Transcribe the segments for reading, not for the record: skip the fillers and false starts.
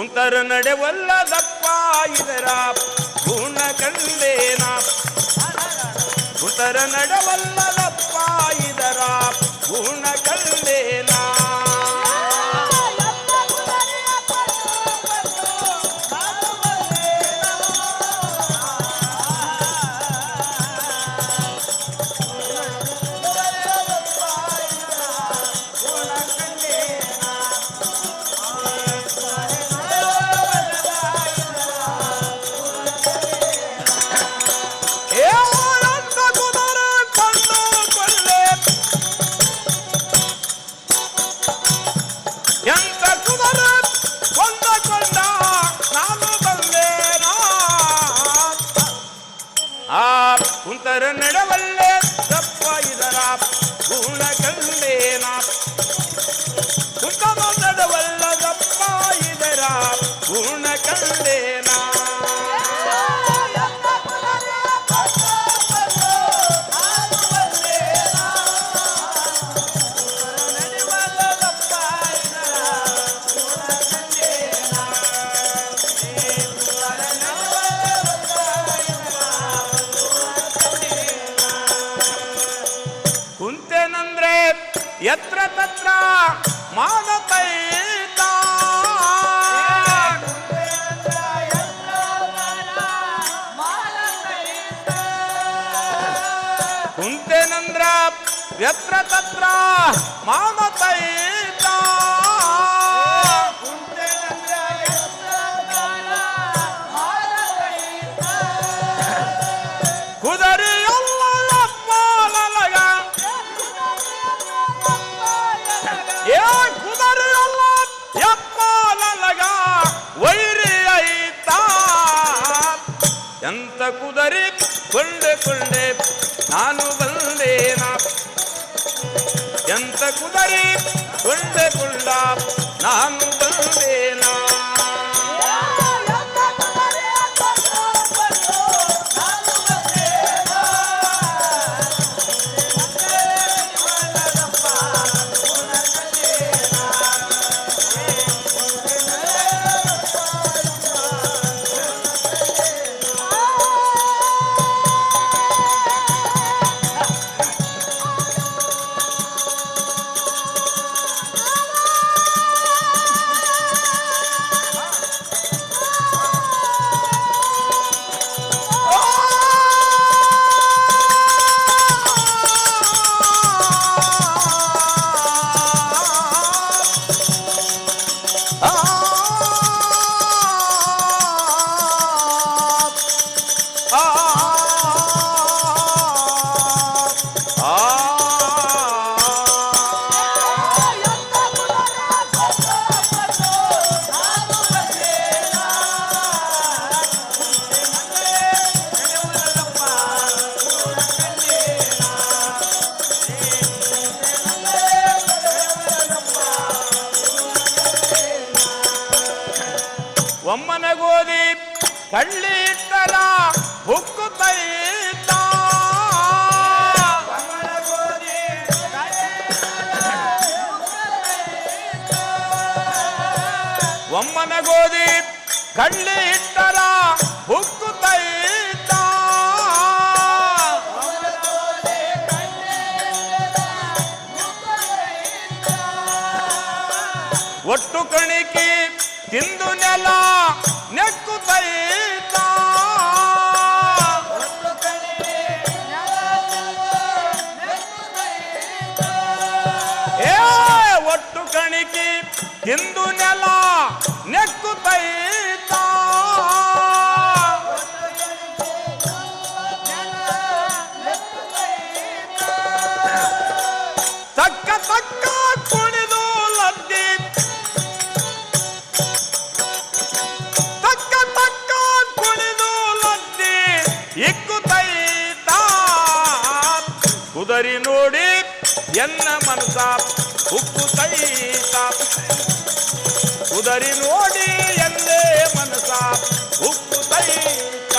ಕುಂತರ ನಡೆವಲ್ಲದಪ್ಪ ಇದರ ಗುಣ ಕಂಡೇನ ಕುಂತರ ನಡೆವಲ್ಲದಪ್ಪ ಇದರ ಗುಣ ಕಂಡೇನ ಕುಂತರ ನಡೆವಲ್ಲೇ ದಪ್ಪ ಇದರ ಗುಣ ಕಂಡೇನ ಕುಂತರ ನಡೆವಲ್ಲದಪ್ಪ ಇದರ ಗುಣ ಕಂಡೇನ ಕುಂತೇನಂದ್ರೆ ಯತ್ರ ತತ್ರ ಮಾಡತೈತ ಕುಂತೇನಂದ್ರ ಯತ್ರ ತತ್ರ ಮಾಡತೈತ ಕುದರಿ ಕುದರೆಯಲ್ಲ ಎಪ್ಪಲಗ ವೈರಿ ಐತ ಎಂತ ಕುದರಿ ಕೊಂಡೆ ಕೊಂಡೆ ನಾನು ಬಂದೇನ ಎಂತ ಕುದರಿ ಕೊಂಡೆ ಕೊಂಡ ನಾನು ಬಂದೇನ ಒಮ್ಮನೆ ಗೋಧಿ ಕಳ್ಳಿ ಇಟ್ಟರ ಹುಕ್ಕುತ್ತೈತ ಒಮ್ಮನೆ ಗೋಧಿ ಕಳ್ಳಿ ಇಟ್ಟರ ಹುಕ್ಕುತ್ತೈತ ಒಟ್ಟು ಕಣಿಕಿ ತಿಂದು ನೆಲ ನೆಕ್ಕುತ್ತೈತ ಒಟ್ಟು ಕಣಿಕಿ ತಿಂದು ನೆಲ ನೆಕ್ಕುತ್ತೈತ ತಕ್ಕ ತಕ್ಕ ಕುಣಿದು ಲದ್ದಿ ತಕ್ಕ ತಕ್ಕ ಕುಣಿದು ಲದ್ದಿ ಇಕ್ಕುತ್ತೈತ ಕುದರಿ ನೋಡಿ ಎನ್ನ ಮನಸ ಉಕ್ಕುತ್ತೈತ ಕುದರಿ ನೋಡಿ ಎಂದೇ ಮನಸ ಉಕ್ಕುತ್ತೈತ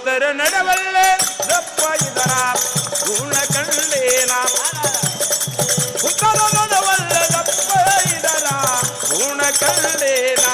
ಸೋತರ ನಡೆವಲ್ಲೆ ದಪ್ಪ ಇದರ ಗುಣ ಕಂಡೇನ ಕುಂತರ ನಡೆವಲ್ಲೆ ದಪ್ಪ ಇದರ ಗುಣ ಕಂಡೇನ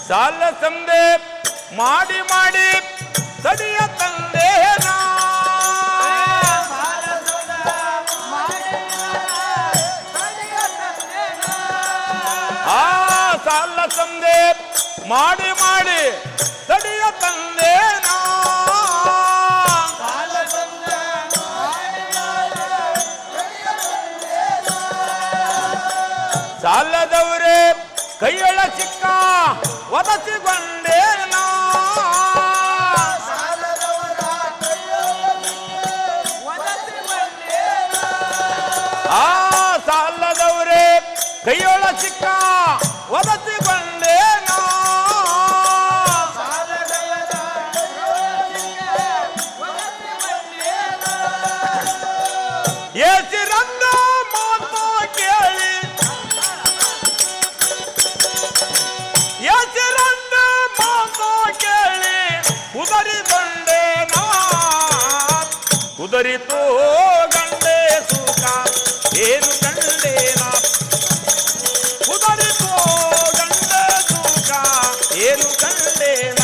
ಸಾಲ ಸಂದೆ ಮಾಡಿ ಮಾಡಿ ತಡಿಯ ತಂದೇನ ಆ ಸಾಲ ಸಂದೆ ಮಾಡಿ ಮಾಡಿ ತಡಿಯ ತಂದೇನ ಸಾಲದವರೇ ಕೈಯೊಳ ಸಿಕ್ಕ ಒದಸಿಕೊಂಡೇನ ಆ ಸಾಲದವರೇ ಕೈಯೊಳ ಸಿಕ್ಕ ಒದಸಿಕೊಂಡೇನ ಏಸಿರಂದ ಮಾತು ಕೇಳಿ ಹೆಸರಂದ ಮಾತು ಕೇಳಿ ಕುದರಿಕೊಂಡೇನ ಕುದರಿತು ಗಂಡೆ ಸುಖ ಏನು ಕಂಡೇನ ಕುದರಿತು ಗಂಡೆ ಸುಖ ಏನು ಕಂಡೇನ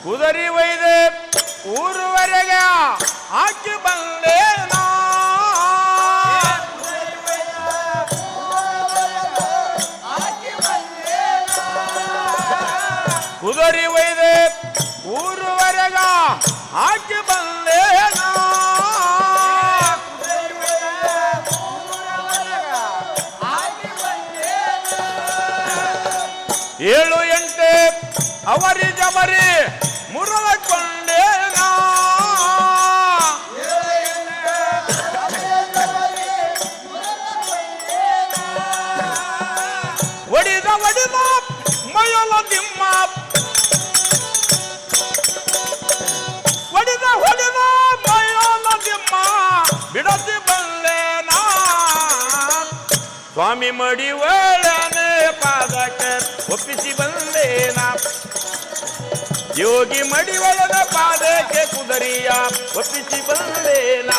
ಕುದರಿ ಒಯ್ದೆ ಊರುವರೆಗೆ ಹಾಕಿ ಬಂದೇನ ಕುದರಿ ಒಯ್ದೆ ಊರುವರೆಗ ಹಾಕಿ ಬಂದೇನ ಏಳು ಎಂಟೆ ಅವರಿ ಜಮರಿ ಮುರಳಕೊಂಡೇನ ಒಡಿದ ಒಡಿದ ಮಯಲ ದಿಮ್ಮ ಒಡಿದ ಹೊಡಿದ ಮಯಲ ದಿಮ್ಮ ಬಿಡಸಿ ಬಂದೇನ ಸ್ವಾಮಿ ಮಡಿ ಒಳನೆ ಪಾದಕ್ಕೆ ಒಪ್ಪಿಸಿ ಬಂದೇನ ಯೋಗಿ ಮಡಿವಳದ ಪಾದಕ್ಕೆ ಕುದರಿಯ ಒಪ್ಪಿಸಿ ಬಂದೇನ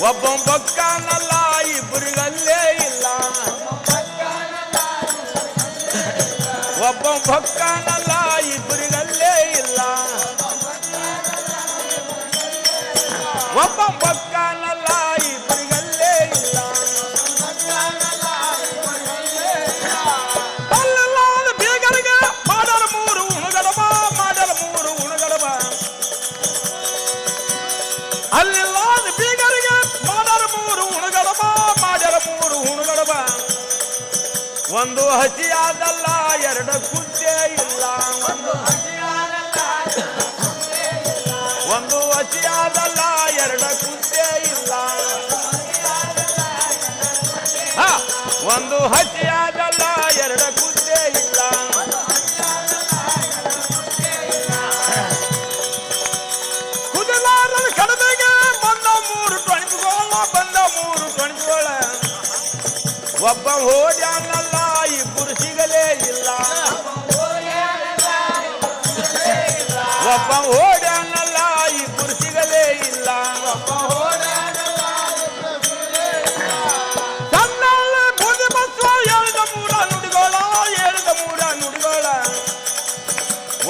ಒಬ್ಬ ಬಕ್ಕನಲ್ಲ ಇಬ್ಬರಿಗಲ್ಲೇ ಇಲ್ಲ ಒಬ್ಬ ಬಕ್ಕನಲ್ಲ ಇಬ್ಬರಿಗಲ್ಲೇ ಇಲ್ಲ ಒಬ್ಬ ಬಕ್ಕನಲ್ಲ ಇಬ್ಬರಿಗಲ್ಲೇ ಇಲ್ಲ ಅಲ್ಲಲ್ಲ ಬೀಗರಿಗೆ ಮಾಡಲು ಮೂರು ಉಣಗಡಬ ಮಾಡಲು ಮೂರು ಉಣಗಡಬ ಅಲ್ಲಿಲ್ಲ ಬೀಗರಿಗೆ ಮಾಡಲು ಮೂರು ಉಣಗಡಬ ಮಾಡಲು ಮೂರು ಉಣಗಡಬ ಒಂದು ಹಸಿಯಾದಲ್ಲ ಎರಡು ಕುದ್ದೆ ಇಲ್ಲ ಒಂದು ಹಸಿಯಾದಲ್ಲ ಎರಡು ಕುದ್ದೆ ಇಲ್ಲ ಒಂದು ಹಸಿಯಾದಲ್ಲ ಎರಡು ಕುದ್ದೆ ಇಲ್ಲ ಕುದಲಾರದ ಕಡದೆಗೆ ಬಂದ ಮೂರು ಟೊಣಿಗಳ ಬಂದ ಮೂರು ಟೊಣಿಗಳ ಒಬ್ಬ ಹೋಡ್ಯಾನಲ್ಲ ಇಬ್ಬರು ಸಿಗಲೇ ಇಲ್ಲ ಒಬ್ಬ ಹೋಡ್ಯಾನಲ್ಲ ಇಬ್ಬರು ಸಿಗಲೇ ಇಲ್ಲ ಸಣ್ಣ ಬೂದಿ ಬಸ್ವ ಹೇಳಿದ ಮೂರ ನುಡಿಗೋಳ ಹೇಳಿದ ಮೂರ ನುಡಿಗೋಳ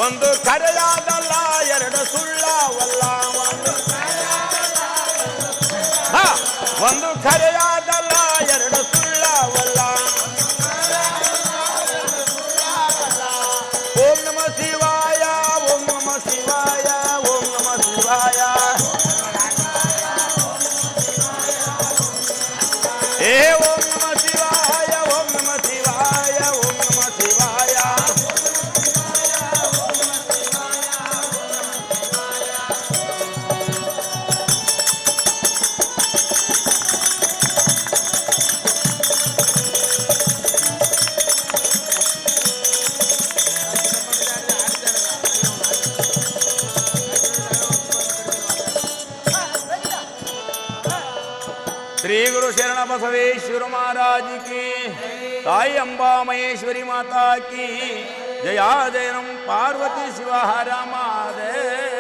ಒಂದು ಕರೆಯಾದಲ್ಲ ಎರಡು ಸುಳ್ಳವಲ್ಲ ಒಂದು ಕರೆಯಾದಲ್ಲ ಎರಡು ಸುಳ್ಳವಲ್ಲ ಓಂ ನಮ ಶಿವಾಯ ಓಂ ನಮ ಶಿವಾಯ ಓಂ ನಮ ಶಿವಾಯ ಏ ಓಂ ನಮ ಶಿವಾಯ ಓಂ ನಮ ಶಿವಾಯ ಓಂ ನಮ ಶಿವಾಯ ಶ್ರೀ ಗುರು ಶರಣ ಬಸವೇಶ್ವರ महाराज की ताई अंबा महेश्वरी माता की जया जयनम पार्वती शिवा हर महादेव।